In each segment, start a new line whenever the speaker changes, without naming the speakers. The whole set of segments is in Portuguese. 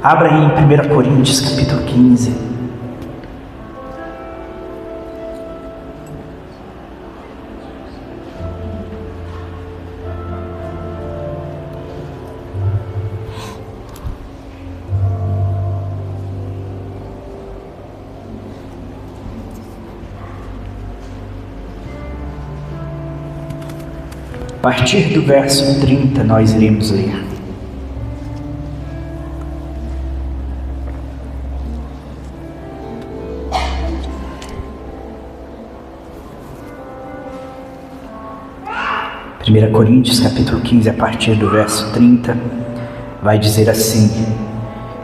Abra aí em 1 Coríntios capítulo 15. A partir do verso 30 nós iremos ler. Primeira Coríntios capítulo 15, a partir do verso 30, vai dizer assim: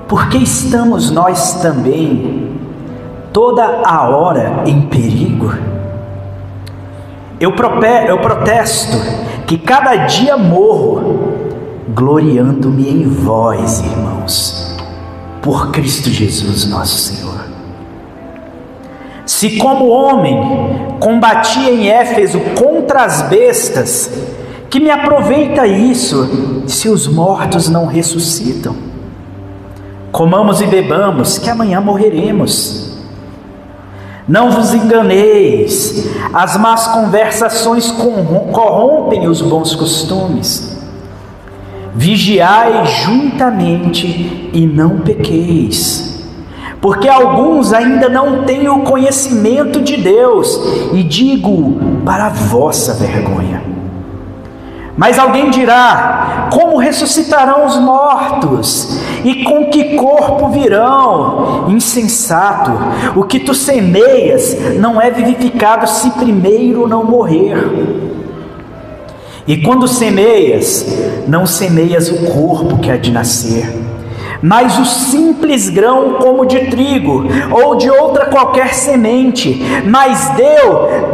porque estamos nós também toda a hora em perigo? Eu protesto que cada dia morro, gloriando-me em vós, irmãos, por Cristo Jesus nosso Senhor. Se como homem combati em Éfeso contra as bestas, que me aproveita isso, se os mortos não ressuscitam? Comamos e bebamos, que amanhã morreremos. Não vos enganeis, as más conversações corrompem os bons costumes. Vigiai juntamente e não pequeis, porque alguns ainda não têm o conhecimento de Deus, e digo para a vossa vergonha. Mas alguém dirá: como ressuscitarão os mortos? E com que corpo virão? Insensato, o que tu semeias não é vivificado se primeiro não morrer. E quando semeias, não semeias o corpo que há de nascer, mas o simples grão como de trigo, ou de outra qualquer semente. Mas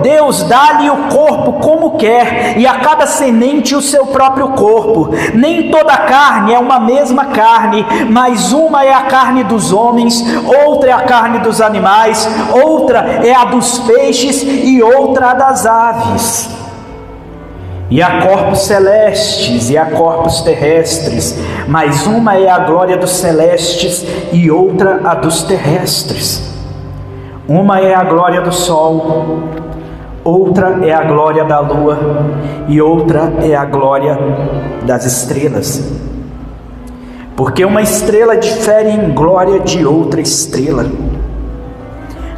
Deus dá-lhe o corpo como quer, e a cada semente o seu próprio corpo. Nem toda carne é uma mesma carne, mas uma é a carne dos homens, outra é a carne dos animais, outra é a dos peixes e outra a das aves. E há corpos celestes e há corpos terrestres, mas uma é a glória dos celestes e outra a dos terrestres. Uma é a glória do sol, outra é a glória da lua e outra é a glória das estrelas. Porque uma estrela difere em glória de outra estrela.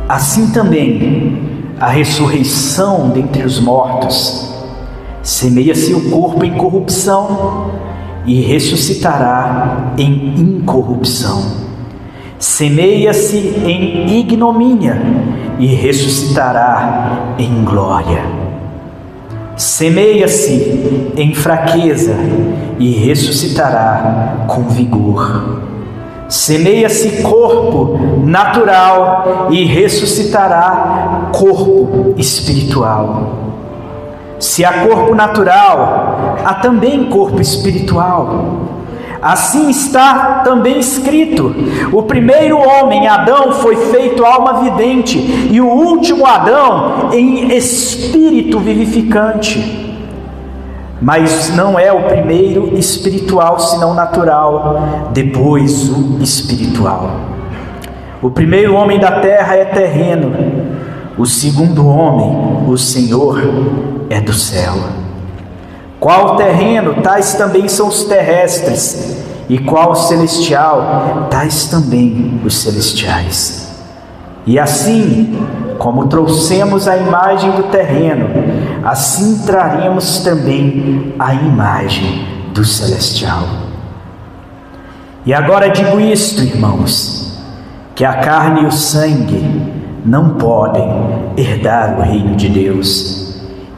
Assim também a ressurreição dentre os mortos. Semeia-se o corpo em corrupção e ressuscitará em incorrupção. Semeia-se em ignomínia e ressuscitará em glória. Semeia-se em fraqueza e ressuscitará com vigor. Semeia-se corpo natural e ressuscitará corpo espiritual. Se há corpo natural, há também corpo espiritual. Assim está também escrito: o primeiro homem, Adão, foi feito alma vivente, e o último Adão em espírito vivificante. Mas não é o primeiro espiritual, senão natural, depois o espiritual. O primeiro homem da terra é terreno, o segundo homem, o Senhor, é do céu. Qual terreno, tais também são os terrestres, e qual celestial, tais também os celestiais. E assim, como trouxemos a imagem do terreno, assim traremos também a imagem do celestial. E agora digo isto, irmãos, que a carne e o sangue não podem herdar o reino de Deus,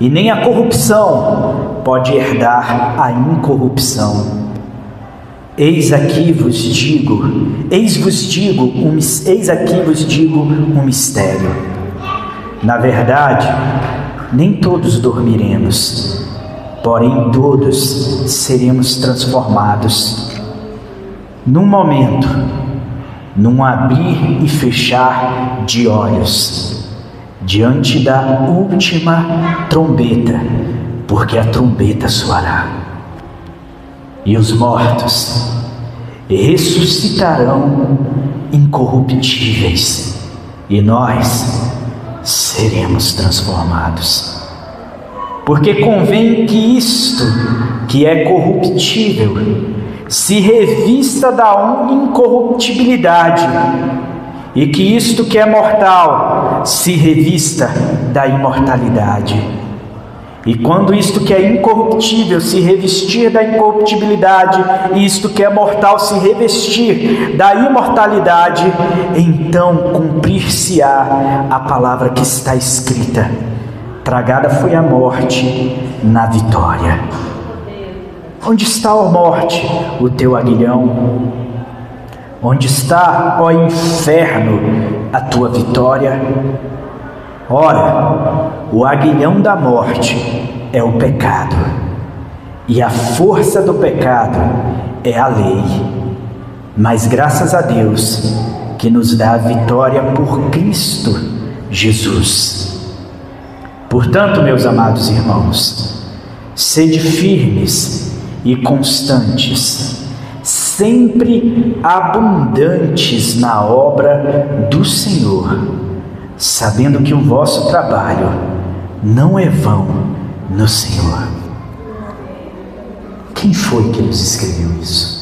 e nem a corrupção pode herdar a incorrupção. Eis aqui vos digo um mistério. Na verdade, nem todos dormiremos, porém todos seremos transformados num momento, num abrir e fechar de olhos, diante da última trombeta, porque a trombeta soará. E os mortos e ressuscitarão incorruptíveis, e nós seremos transformados. Porque convém que isto, que é corruptível, se revista da incorruptibilidade, e que isto que é mortal se revista da imortalidade. E quando isto que é incorruptível se revestir da incorruptibilidade, e isto que é mortal se revestir da imortalidade, então cumprir-se-á a palavra que está escrita: tragada foi a morte na vitória. Onde está, ó morte, o teu aguilhão? Onde está, ó inferno, a tua vitória? Ora, o aguilhão da morte é o pecado, e a força do pecado é a lei. Mas graças a Deus que nos dá a vitória por Cristo Jesus. Portanto, meus amados irmãos, sede firmes e constantes, sempre abundantes na obra do Senhor, sabendo que o vosso trabalho não é vão no Senhor. Quem foi que nos escreveu isso?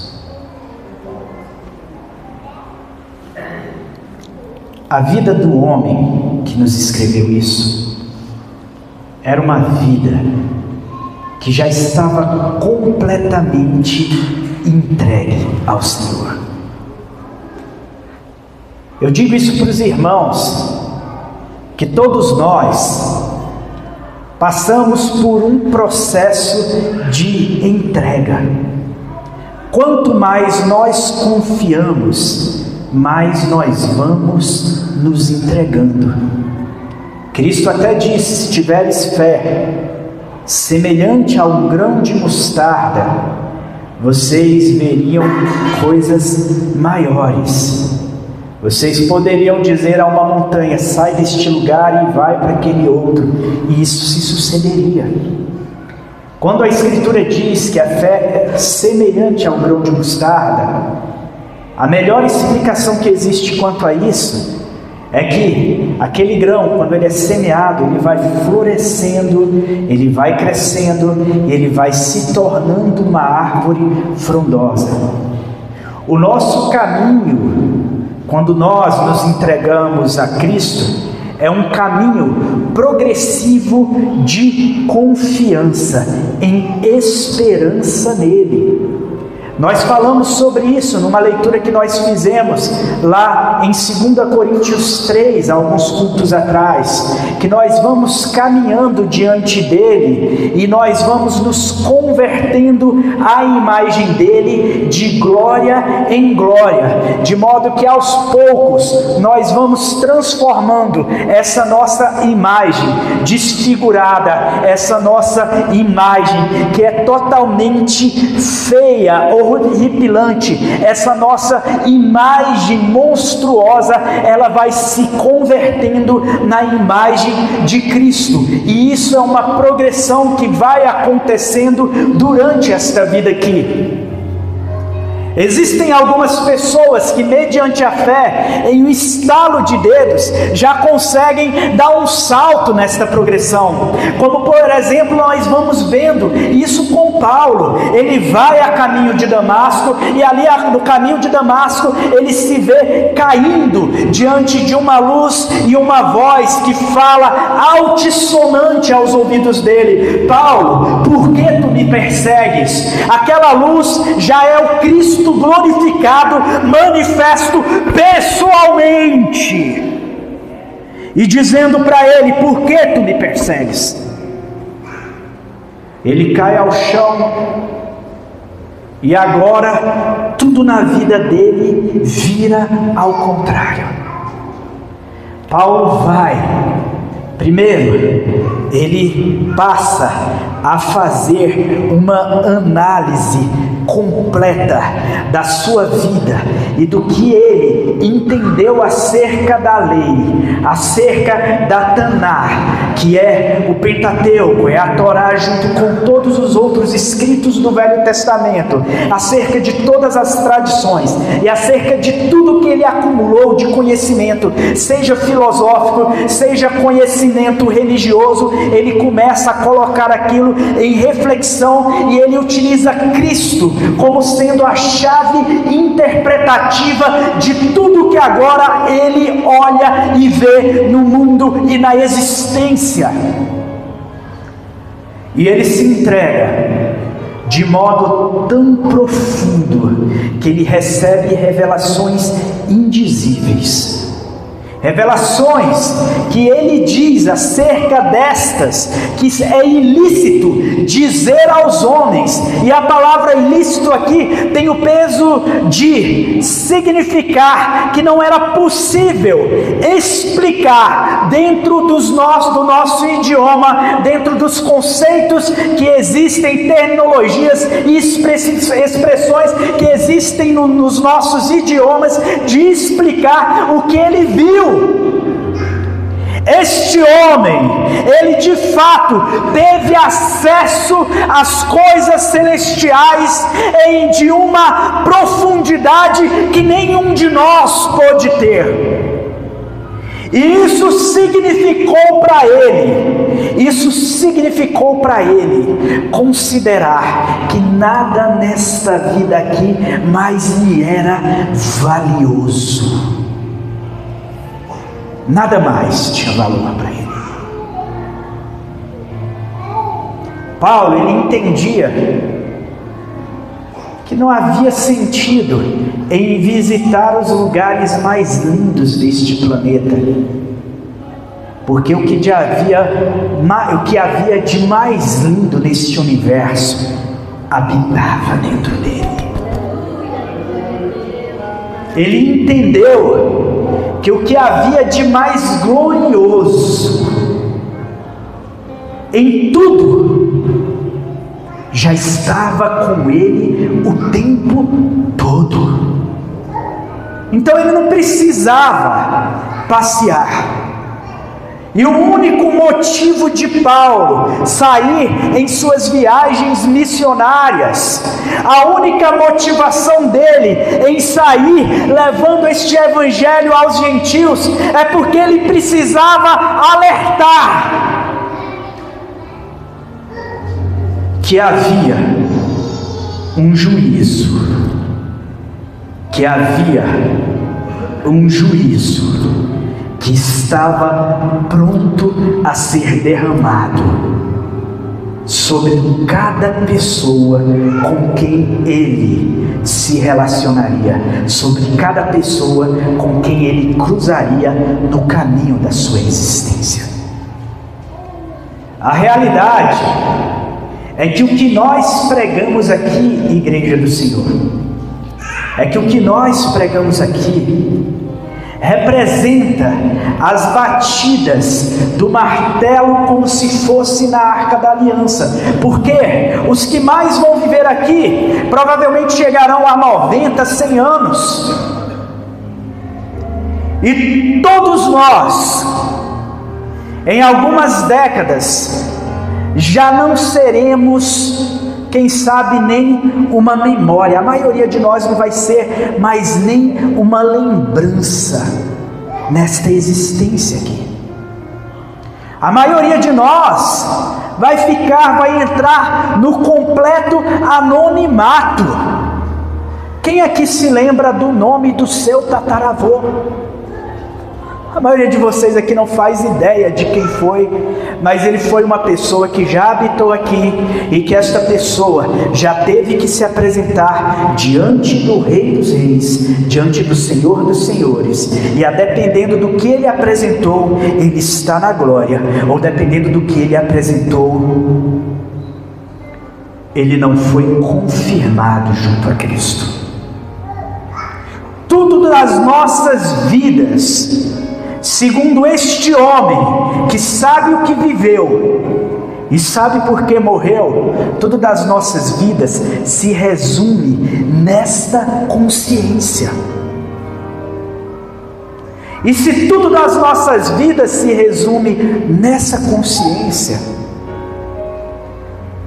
A vida do homem que nos escreveu isso era uma vida que já estava completamente entregue ao Senhor. Eu digo isso para os irmãos, que todos nós passamos por um processo de entrega. Quanto mais nós confiamos, mais nós vamos nos entregando. Cristo até disse: se tiveres fé semelhante a um grão de mostarda, vocês veriam coisas maiores. Vocês poderiam dizer a uma montanha: sai deste lugar e vai para aquele outro, e isso se sucederia. Quando a Escritura diz que a fé é semelhante a um grão de mostarda, a melhor explicação que existe quanto a isso é que aquele grão, quando ele é semeado, ele vai florescendo, ele vai crescendo, ele vai se tornando uma árvore frondosa. O nosso caminho, quando nós nos entregamos a Cristo, é um caminho progressivo de confiança, em esperança nele. Nós falamos sobre isso numa leitura que nós fizemos lá em 2 Coríntios 3, há alguns cultos atrás, que nós vamos caminhando diante dele e nós vamos nos convertendo à imagem dele de glória em glória, de modo que aos poucos nós vamos transformando essa nossa imagem desfigurada, essa nossa imagem que é totalmente feia, horripilante, essa nossa imagem monstruosa, ela vai se convertendo na imagem de Cristo, e isso é uma progressão que vai acontecendo durante esta vida aqui. Existem algumas pessoas que, mediante a fé, em um estalo de dedos, já conseguem dar um salto nesta progressão. Como, por exemplo, nós vamos vendo isso com Paulo. Ele vai a caminho de Damasco, e ali no caminho de Damasco, ele se vê caindo diante de uma luz e uma voz que fala altissonante aos ouvidos dele: Paulo, por que tu me persegues? Aquela luz já é o Cristo glorificado, manifesto pessoalmente, e dizendo para ele: por que tu me persegues? Ele cai ao chão, e agora tudo na vida dele vira ao contrário. Paulo vai, primeiro, ele passa a fazer uma análise completa da sua vida e do que ele entendeu acerca da lei, acerca da Taná, que é o Pentateuco, é a Torá junto com todos os outros escritos do Velho Testamento, acerca de todas as tradições e acerca de tudo que ele acumulou de conhecimento, seja filosófico, seja conhecimento religioso. Ele começa a colocar aquilo em reflexão e ele utiliza Cristo como sendo a chave interpretativa de tudo que agora ele olha e vê no mundo e na existência. E ele se entrega de modo tão profundo que ele recebe revelações indizíveis. Revelações que ele diz acerca destas que é ilícito dizer aos homens, e a palavra ilícito aqui tem o peso de significar que não era possível explicar dentro do nosso idioma, dentro dos conceitos que existem, terminologias e expressões que existem nos nossos idiomas, de explicar o que ele viu. Este homem, ele de fato teve acesso às coisas celestiais de uma profundidade que nenhum de nós pôde ter. E isso significou para ele considerar que nada nesta vida aqui mais lhe era valioso. Nada mais tinha valor para ele. Paulo, ele entendia que não havia sentido em visitar os lugares mais lindos deste planeta, porque o que havia de mais lindo neste universo habitava dentro dele. Ele entendeu que o que havia de mais glorioso em tudo já estava com ele o tempo todo. Então ele não precisava passear. E o único motivo de Paulo sair em suas viagens missionárias, a única motivação dele em sair levando este evangelho aos gentios, é porque ele precisava alertar que havia um juízo, que estava pronto a ser derramado sobre cada pessoa com quem ele se relacionaria, sobre cada pessoa com quem ele cruzaria no caminho da sua existência. A realidade é que o que nós pregamos aqui, Igreja do Senhor, representa as batidas do martelo como se fosse na Arca da Aliança, porque os que mais vão viver aqui provavelmente chegarão a 90, 100 anos, e todos nós, em algumas décadas, já não seremos, quem sabe, nem uma memória. A maioria de nós não vai ser mais nem uma lembrança nesta existência aqui. A maioria de nós vai entrar no completo anonimato. Quem aqui se lembra do nome do seu tataravô? A maioria de vocês aqui não faz ideia de quem foi, mas ele foi uma pessoa que já habitou aqui e que esta pessoa já teve que se apresentar diante do Rei dos Reis, diante do Senhor dos Senhores, e a dependendo do que ele apresentou, ele está na glória, ou dependendo do que ele apresentou, ele não foi confirmado junto a Cristo. Tudo das nossas vidas, segundo este homem que sabe o que viveu, E sabe por que morreu? Tudo das nossas vidas se resume nesta consciência. E se tudo das nossas vidas se resume nessa consciência,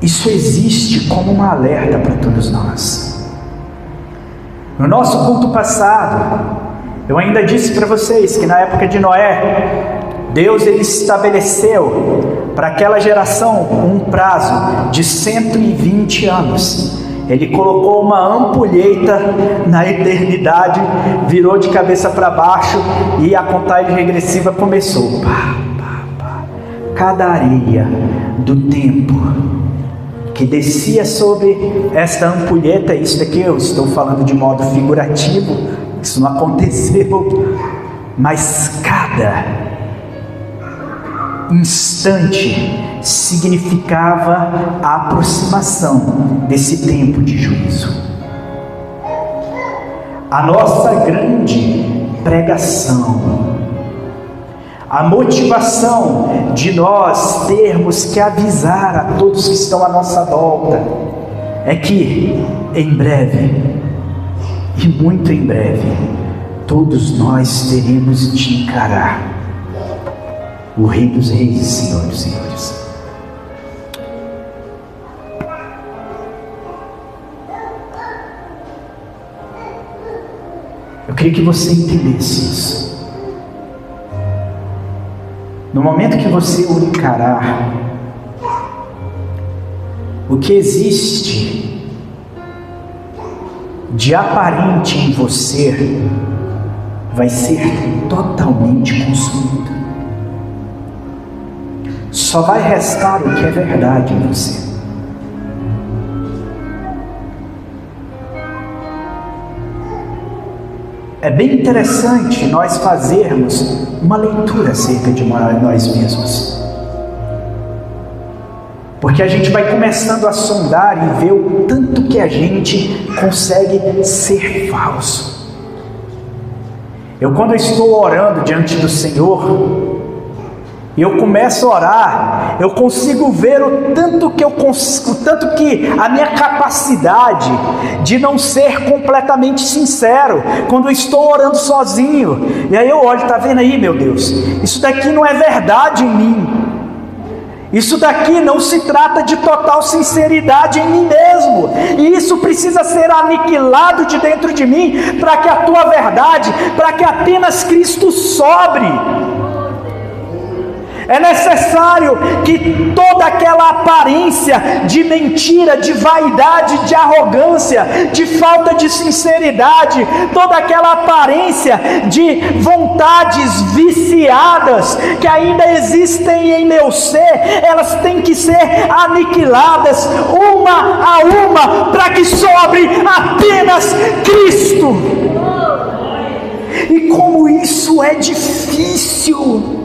isso existe como um alerta para todos nós. No nosso culto passado, eu ainda disse para vocês que na época de Noé, Deus ele estabeleceu para aquela geração um prazo de 120 anos. Ele colocou uma ampulheta na eternidade, virou de cabeça para baixo e a contagem regressiva começou. Pá, pá, pá. Cada areia do tempo que descia sobre esta ampulheta, isso daqui eu estou falando de modo figurativo, isso não aconteceu, mas cada instante significava a aproximação desse tempo de juízo. A nossa grande pregação, a motivação de nós termos que avisar a todos que estão à nossa volta é que em breve, e muito em breve, todos nós teremos de encarar o Rei dos Reis e Senhor dos Senhores. Eu queria que você entendesse isso. No momento que você o encarar, o que existe de aparente em você vai ser totalmente consumido. Só vai restar o que é verdade em você. É bem interessante nós fazermos uma leitura acerca de nós mesmos, porque a gente vai começando a sondar e ver o tanto que a gente consegue ser falso. Quando eu estou orando diante do Senhor, eu começo a orar, eu consigo ver o tanto que a minha capacidade de não ser completamente sincero quando eu estou orando sozinho. E aí eu olho, tá vendo aí, meu Deus, isso daqui não é verdade em mim. Isso daqui não se trata de total sinceridade em mim mesmo, e isso precisa ser aniquilado de dentro de mim, para que a tua verdade, para que apenas Cristo sobre. É necessário que toda aquela aparência de mentira, de vaidade, de arrogância, de falta de sinceridade, toda aquela aparência de vontades viciadas que ainda existem em meu ser, elas têm que ser aniquiladas uma a uma, para que sobre apenas Cristo. E como isso é difícil!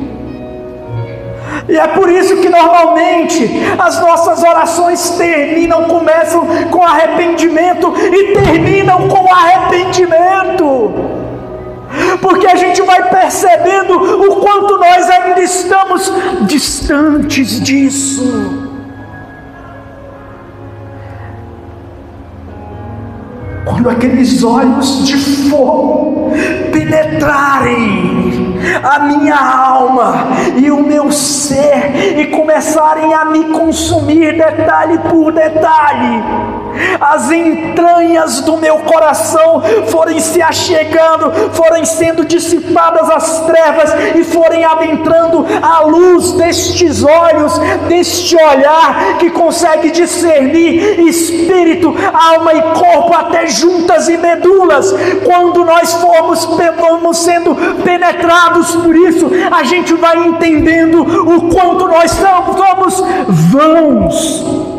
E é por isso que normalmente as nossas orações começam com arrependimento e terminam com arrependimento, porque a gente vai percebendo o quanto nós ainda estamos distantes disso. Quando aqueles olhos de fogo penetrarem a minha alma e o meu ser e começarem a me consumir detalhe por detalhe, as entranhas do meu coração forem se achegando, forem sendo dissipadas as trevas e forem adentrando a luz destes olhos, deste olhar que consegue discernir espírito, alma e corpo até juntas e medulas. Quando nós formos sendo penetrados por isso, a gente vai entendendo o quanto nós somos vãos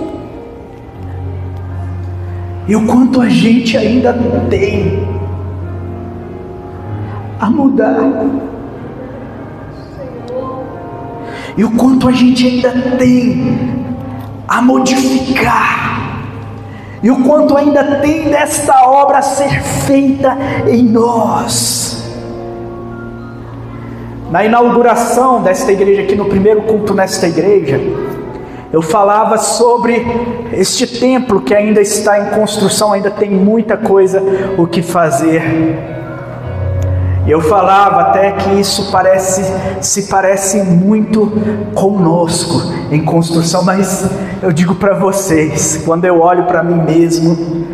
e o quanto a gente ainda tem a mudar, e o quanto a gente ainda tem a modificar, e o quanto ainda tem desta obra a ser feita em nós. Na inauguração desta igreja, aqui no primeiro culto nesta igreja, eu falava sobre este templo que ainda está em construção, ainda tem muita coisa o que fazer. Eu falava até que isso se parece muito conosco em construção, mas eu digo para vocês, quando eu olho para mim mesmo,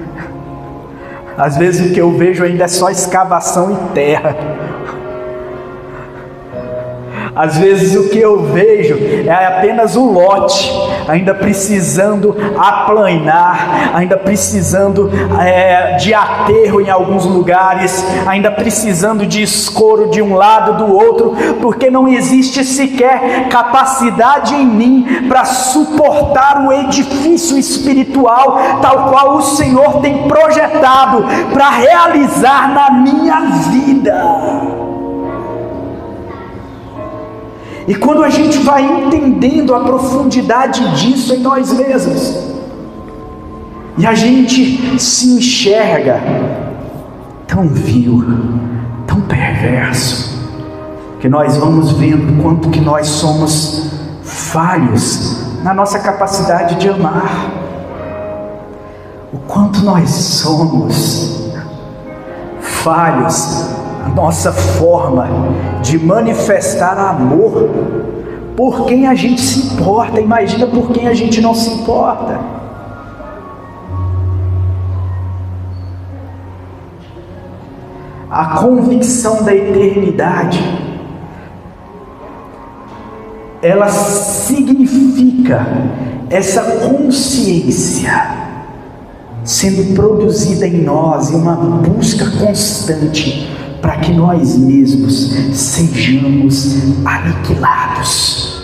às vezes o que eu vejo ainda é só escavação e terra. Às vezes o que eu vejo é apenas o lote, ainda precisando aplanar, ainda precisando de aterro em alguns lugares, ainda precisando de escoro de um lado do outro, porque não existe sequer capacidade em mim para suportar o edifício espiritual tal qual o Senhor tem projetado para realizar na minha vida. E quando a gente vai entendendo a profundidade disso em nós mesmos, e a gente se enxerga tão vil, tão perverso, que nós vamos vendo quanto que nós somos falhos na nossa capacidade de amar, o quanto nós somos falhos a nossa forma de manifestar amor por quem a gente se importa. Imagina por quem a gente não se importa. A convicção da eternidade, ela significa essa consciência sendo produzida em nós em uma busca constante para que nós mesmos sejamos aniquilados.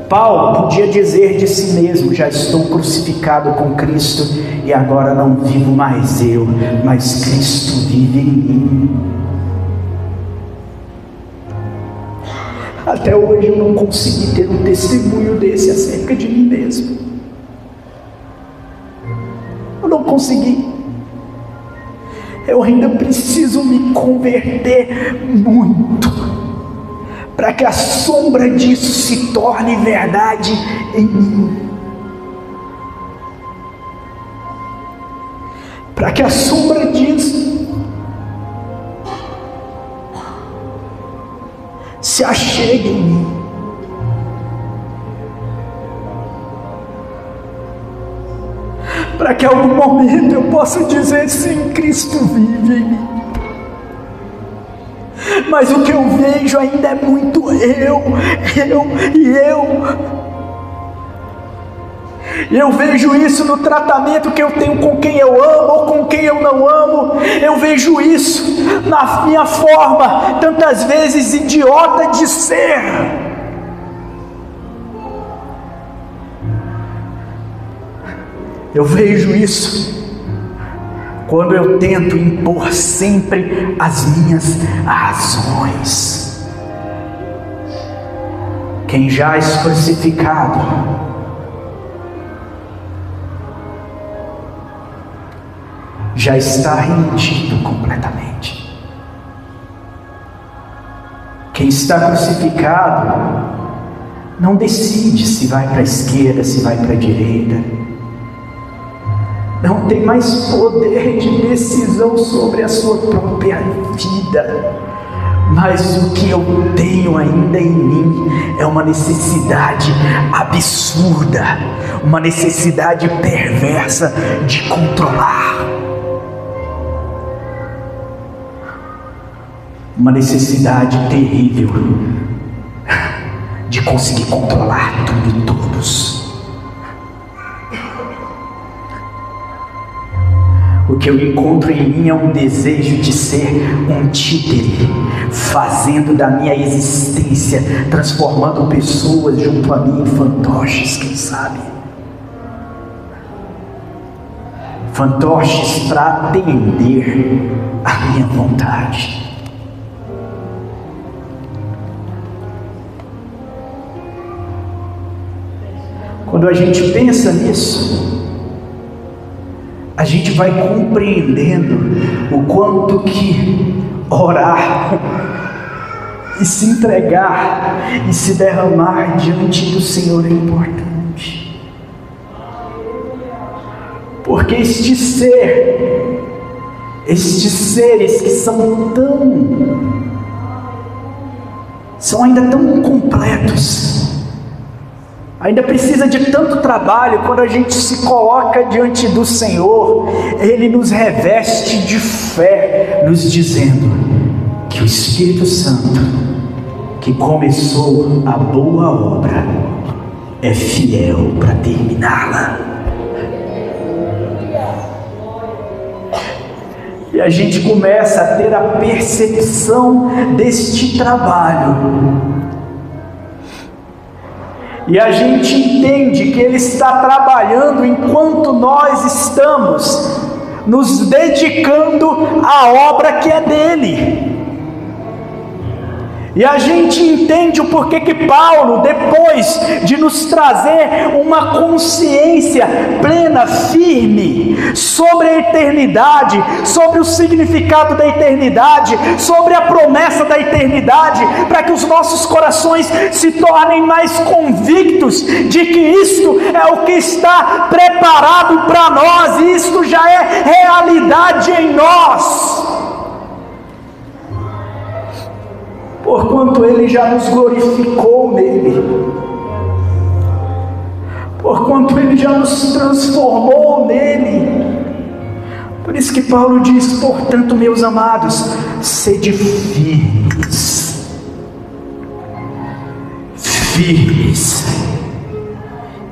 Paulo podia dizer de si mesmo: já estou crucificado com Cristo e agora não vivo mais eu, mas Cristo vive em mim. Até hoje eu não consegui ter um testemunho desse acerca de mim mesmo. Eu não consegui. Eu ainda preciso me converter muito para que a sombra disso se torne verdade em mim. Para que a sombra disso se achegue em mim. Para que em algum momento eu possa dizer: sim, Cristo vive em mim. Mas o que eu vejo ainda é muito eu. E eu vejo isso no tratamento que eu tenho com quem eu amo ou com quem eu não amo. Eu vejo isso na minha forma, tantas vezes idiota, de ser. Eu vejo isso quando eu tento impor sempre as minhas razões. Quem já é crucificado já está rendido completamente. Quem está crucificado não decide se vai para a esquerda, se vai para a direita. Não tem mais poder de decisão sobre a sua própria vida. Mas o que eu tenho ainda em mim é uma necessidade absurda, uma necessidade perversa de controlar, uma necessidade terrível de conseguir controlar tudo e todos. O que eu encontro em mim é um desejo de ser um títere, fazendo da minha existência, transformando pessoas junto a mim em fantoches, quem sabe? Fantoches para atender a minha vontade. Quando a gente pensa nisso, a gente vai compreendendo o quanto que orar E se entregar e se derramar diante do Senhor é importante. Porque estes seres que são ainda tão incompletos, ainda precisa de tanto trabalho. Quando a gente se coloca diante do Senhor, Ele nos reveste de fé, nos dizendo que o Espírito Santo, que começou a boa obra, é fiel para terminá-la. E a gente começa a ter a percepção deste trabalho. E a gente entende que Ele está trabalhando enquanto nós estamos nos dedicando à obra que é dele. E a gente entende o porquê que Paulo, depois de nos trazer uma consciência plena, firme, sobre a eternidade, sobre o significado da eternidade, sobre a promessa da eternidade, para que os nossos corações se tornem mais convictos de que isto é o que está preparado para nós, e isto já é realidade em nós. Porquanto Ele já nos glorificou nele, porquanto Ele já nos transformou nele. Por isso que Paulo diz: portanto, meus amados, sede firmes,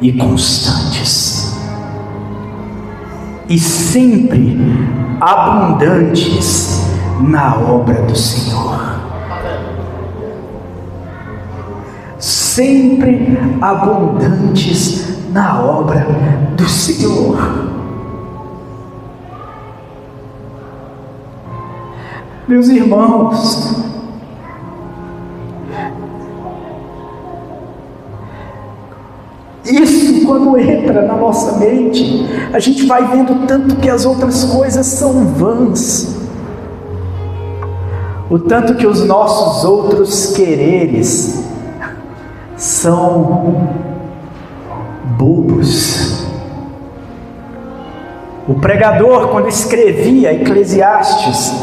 e constantes, e sempre abundantes na obra do Senhor. Sempre abundantes na obra do Senhor. Meus irmãos, isso quando entra na nossa mente, a gente vai vendo tanto que as outras coisas são vãs, o tanto que os nossos outros quereres são bobos. O pregador, quando escrevia Eclesiastes,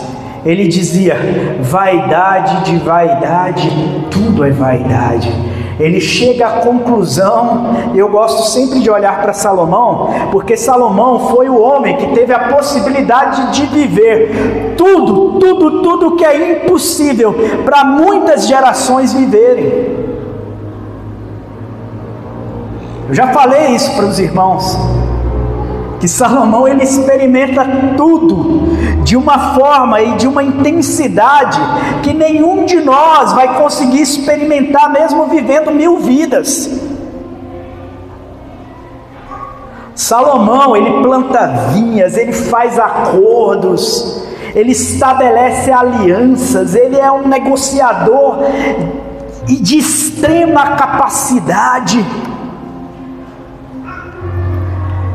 ele dizia: vaidade de vaidade, tudo é vaidade. Ele chega à conclusão, eu gosto sempre de olhar para Salomão, porque Salomão foi o homem que teve a possibilidade de viver tudo que é impossível para muitas gerações viverem. Eu já falei isso para os irmãos, que Salomão ele experimenta tudo de uma forma e de uma intensidade que nenhum de nós vai conseguir experimentar, mesmo vivendo 1000 vidas. Salomão ele planta vinhas, ele faz acordos, ele estabelece alianças, ele é um negociador e de extrema capacidade.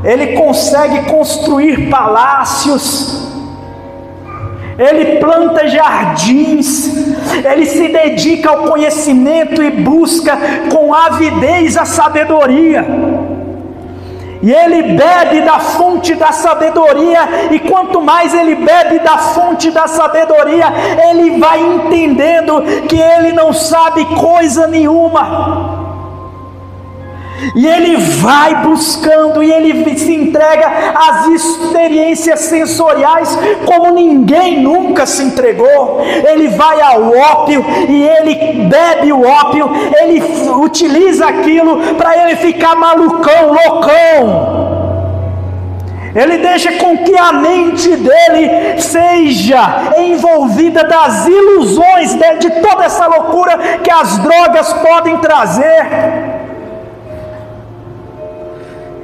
Ele consegue construir palácios, ele planta jardins, ele se dedica ao conhecimento e busca com avidez a sabedoria, e ele bebe da fonte da sabedoria, e quanto mais ele bebe da fonte da sabedoria, ele vai entendendo que ele não sabe coisa nenhuma. E ele vai buscando, e ele se entrega às experiências sensoriais como ninguém nunca se entregou. Ele vai ao ópio e ele bebe o ópio, ele utiliza aquilo para ele ficar malucão, loucão. Ele deixa com que a mente dele seja envolvida das ilusões de toda essa loucura que as drogas podem trazer.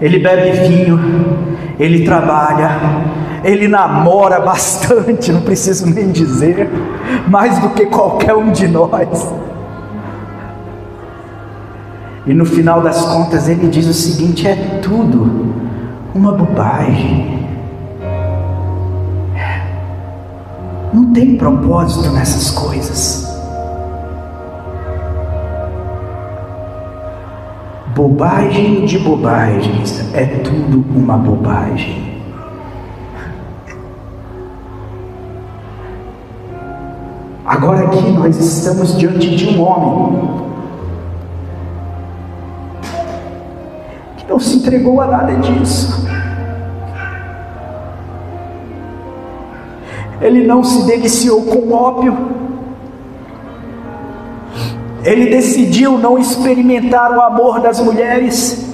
Ele bebe vinho, ele trabalha, ele namora bastante, não preciso nem dizer, mais do que qualquer um de nós. E no final das contas ele diz o seguinte: é tudo uma bobagem. Não tem propósito nessas coisas. Bobagem de bobagens, é tudo uma bobagem. Agora aqui nós estamos diante de um homem que não se entregou a nada disso. Ele não se deliciou com ópio. Ele decidiu não experimentar o amor das mulheres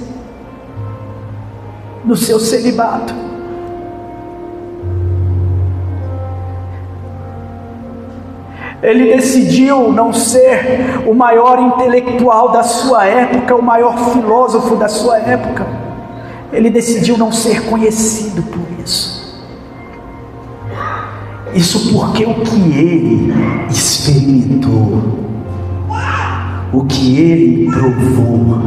no seu celibato. Ele decidiu não ser o maior intelectual da sua época, o maior filósofo da sua época. Ele decidiu não ser conhecido por isso. Isso porque o que ele experimentou, o que ele provou,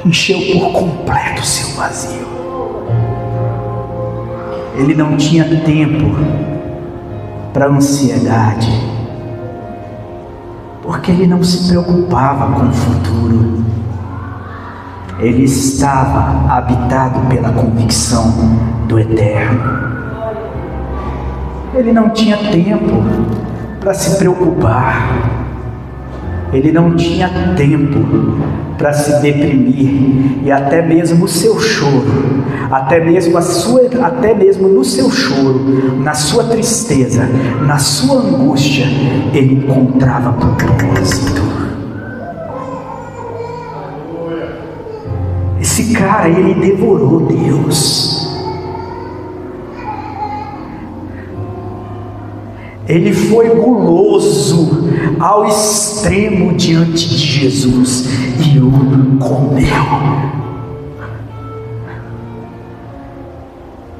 encheu por completo o seu vazio. Ele não tinha tempo para ansiedade, porque ele não se preocupava com o futuro. Ele estava habitado pela convicção do eterno. Ele não tinha tempo para se preocupar. Ele não tinha tempo para se deprimir. E até mesmo o seu choro, até mesmo no seu choro, na sua tristeza, na sua angústia, ele encontrava propósito. Esse cara, ele devorou Deus. Ele foi guloso ao extremo diante de Jesus e o comeu.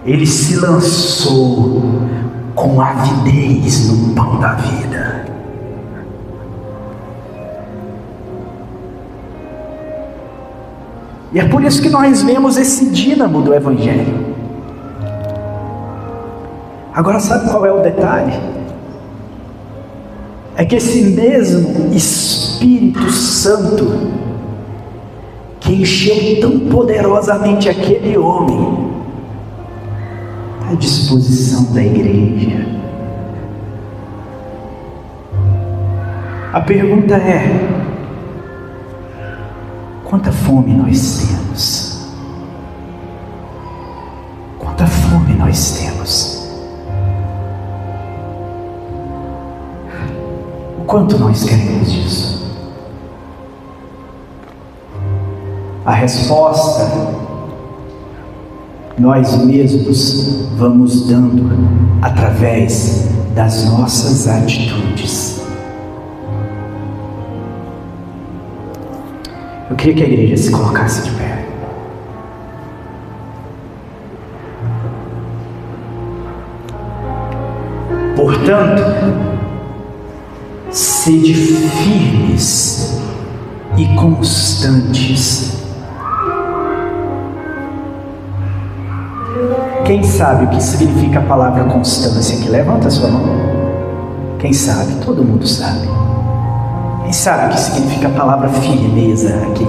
Ele se lançou com avidez no pão da vida. E é por isso que nós vemos esse dínamo do Evangelho. Agora, sabe qual é o detalhe? É que esse mesmo Espírito Santo que encheu tão poderosamente aquele homem está à disposição da igreja. A pergunta é: quanta fome nós temos? Quanta fome nós temos? O quanto nós queremos disso? A resposta nós mesmos vamos dando através das nossas atitudes. Eu queria que a igreja se colocasse de pé. Portanto, sede firmes e constantes. Quem sabe o que significa a palavra constância aqui? Levanta a sua mão. Quem sabe? Todo mundo sabe. Quem sabe o que significa a palavra firmeza aqui?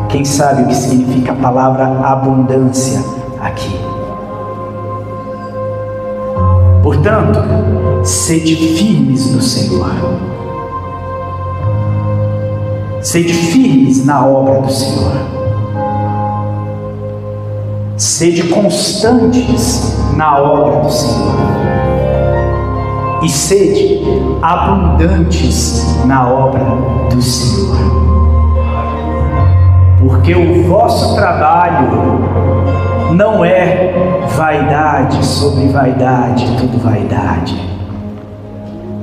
Quem sabe o que significa a palavra abundância aqui? Portanto, sede firmes no Senhor. Sede firmes na obra do Senhor. Sede constantes na obra do Senhor. E sede abundantes na obra do Senhor. Porque o vosso trabalho não é vaidade sobre vaidade, tudo vaidade.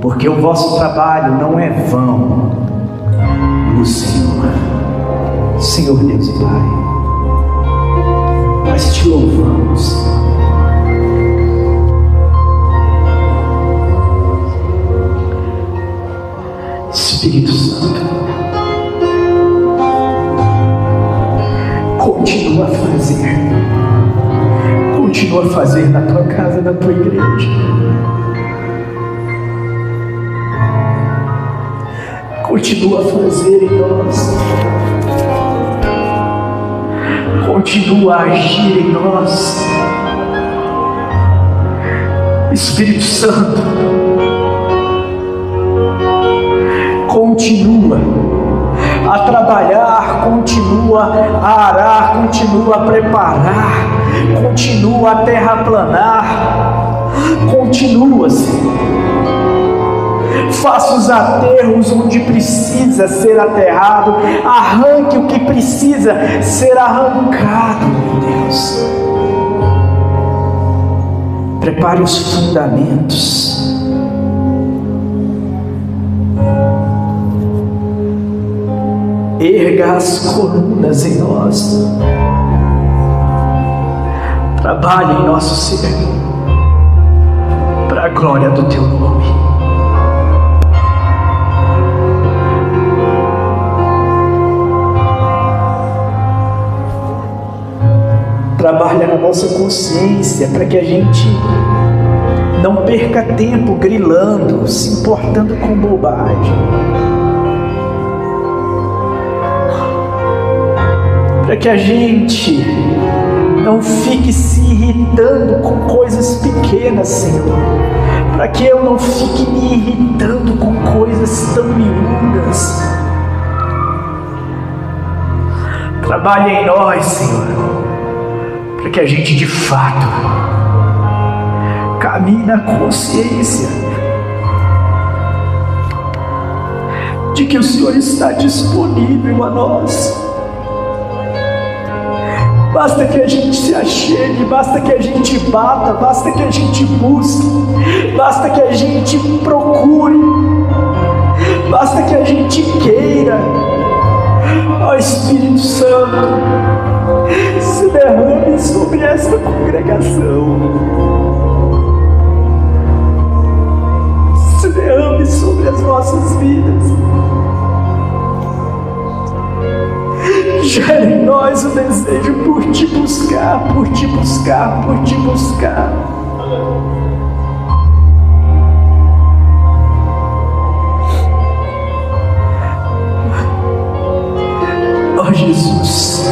Porque o vosso trabalho não é vão no Senhor. Senhor Deus e Pai, nós te louvamos. Espírito Santo, continua a fazer na tua casa, na tua igreja. Continua a fazer em nós. Continua a agir em nós. Espírito Santo, continua a trabalhar, continua a arar, continua a preparar, continua a terraplanar, continua, Senhor. Faça os aterros onde precisa ser aterrado, arranque o que precisa ser arrancado, meu Deus. Prepare os fundamentos. Erga as colunas em nós. Trabalhe em nosso ser, para a glória do Teu nome. Trabalha na nossa consciência, para que a gente não perca tempo grilando, se importando com bobagem. Para que a gente não fique se irritando com coisas pequenas, Senhor. Para que eu não fique me irritando com coisas tão miúdas. Trabalhe em nós, Senhor, para que a gente de fato caminhe na consciência de que o Senhor está disponível a nós. Basta que a gente se achegue, basta que a gente bata, basta que a gente busque, basta que a gente procure, basta que a gente queira. Ó Espírito Santo, se derrame sobre esta congregação, se derrame sobre as nossas vidas. Gera em nós o desejo por te buscar, por te buscar, por te buscar. Ó Jesus,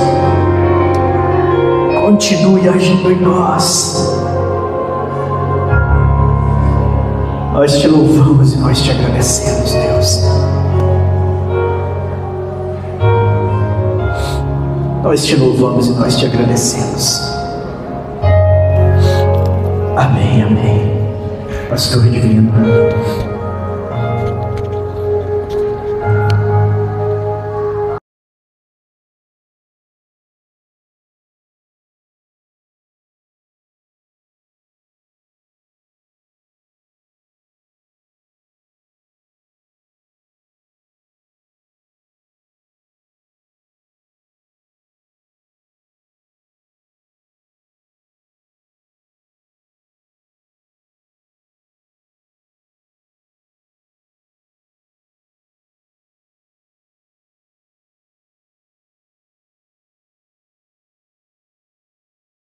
continue agindo em nós. Nós te louvamos e nós te agradecemos, Deus. Nós te louvamos e nós te agradecemos. Amém, amém. Pastor Divino.